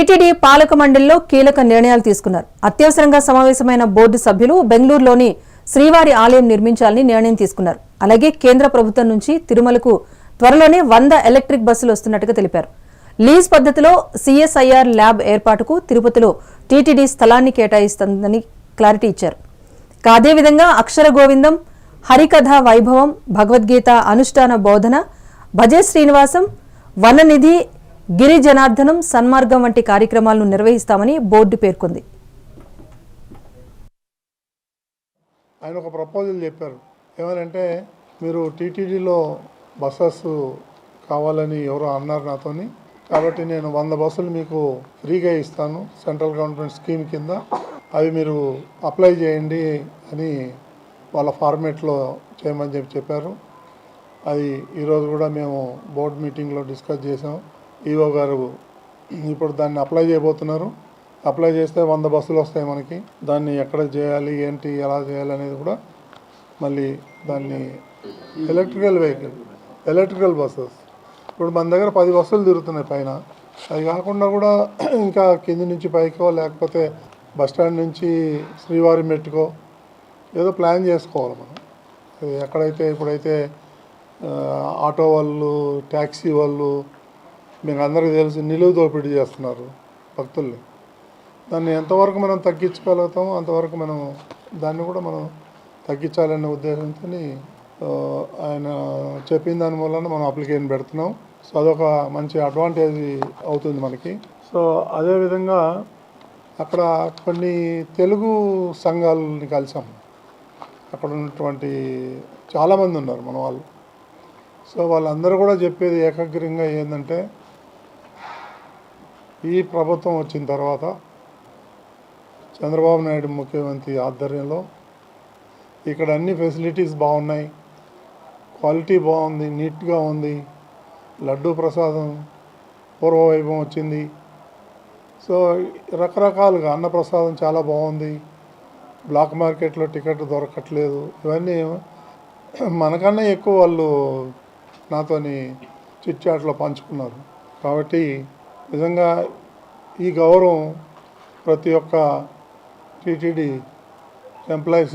TTD పాలక మండలిలో కీలక నిర్ణయాలు తీసుకున్నారు. అత్యవసరంగా సమావేశమైన బోర్డు సభ్యులు బెంగళూరులోని శ్రీవారి ఆలయం నిర్మించాలని నిర్ణయం తీసుకున్నారు. అలాగే కేంద్ర ప్రభుత్వం నుంచి తిరుమలకు త్వరలోనే 100 ఎలక్ట్రిక్ బస్సులు వస్తున్నట్టుగా తెలిపారు. లీజ్ పద్ధతిలో సిఎస్ఐఆర్ ల్యాబ్ ఏర్పాటుకు తిరుపతిలో టీటీడీ స్థలాన్ని కేటాయిస్తుందని క్లారిటీ ఇచ్చారు. అదేవిధంగా అక్షర గోవిందం, హరికథ వైభవం, భగవద్గీత అనుష్ఠాన బోధన, భజే శ్రీనివాసం, వననిధి, గిరి జనార్దనం, సన్మార్గం వంటి కార్యక్రమాలను నిర్వహిస్తామని బోర్డు పేర్కొంది. ఆయన ఒక ప్రపోజల్ చెప్పారు. ఏమనంటే మీరు టీటీడీలో బస్సెస్ కావాలని ఎవరో అన్నారు నాతోని, కాబట్టి నేను 100 బస్సులు మీకు ఫ్రీగా ఇస్తాను సెంట్రల్ గవర్నమెంట్ స్కీమ్ కింద, అవి మీరు అప్లై చేయండి అని వాళ్ళ ఫార్మేట్లో చేయమని చెప్పారు. అది ఈరోజు కూడా మేము బోర్డు మీటింగ్లో డిస్కస్ చేసాం. ఈఓ గారు ఇప్పుడు దాన్ని అప్లై చేయబోతున్నారు. అప్లై చేస్తే 100 బస్సులు వస్తాయి మనకి. దాన్ని ఎక్కడ చేయాలి, ఏంటి, ఎలా చేయాలి అనేది కూడా మళ్ళీ దాన్ని ఎలక్ట్రికల్ బస్సెస్ ఇప్పుడు మన దగ్గర 10 బస్సులు తిరుగుతున్నాయి పైన. అది కాకుండా కూడా ఇంకా కింది నుంచి పైకో లేకపోతే బస్టాండ్ నుంచి శ్రీవారి మెట్టుకో ఏదో ప్లాన్ చేసుకోవాలి మనం. ఎక్కడైతే ఇప్పుడైతే ఆటో వాళ్ళు, ట్యాక్సీ వాళ్ళు, మీకు అందరికీ తెలిసి నిలువు దోపిడీ చేస్తున్నారు భక్తుల్ని. దాన్ని ఎంతవరకు మనం తగ్గించగలుగుతామో అంతవరకు మనం దాన్ని కూడా మనం తగ్గించాలనే ఉద్దేశంతో ఆయన చెప్పిన దాని వలన మనం అప్లికేషన్ పెడుతున్నాం. సో అదొక మంచి అడ్వాంటేజ్ అవుతుంది మనకి. సో అదేవిధంగా అక్కడ కొన్ని తెలుగు సంఘాలని కలిసాం. అక్కడ ఉన్నటువంటి చాలామంది ఉన్నారు మన వాళ్ళు. సో వాళ్ళందరూ కూడా చెప్పేది ఏకాగ్రంగా ఏంటంటే, ఈ ప్రభుత్వం వచ్చిన తర్వాత చంద్రబాబు నాయుడు ముఖ్యమంత్రి ఆధ్వర్యంలో ఇక్కడ అన్ని ఫెసిలిటీస్ బాగున్నాయి, క్వాలిటీ బాగుంది, నీట్గా ఉంది, లడ్డూ ప్రసాదం పూర్వవైభవం వచ్చింది. సో రకరకాలుగా అన్నప్రసాదం చాలా బాగుంది, బ్లాక్ మార్కెట్లో టికెట్ దొరకట్లేదు. ఇవన్నీ మనకన్నా ఎక్కువ వాళ్ళు నాతోని చిట్చాట్లో పంచుకున్నారు. కాబట్టి నిజంగా ఈ గౌరవం ప్రతి ఒక్క టీటీడీ ఎంప్లాయీస్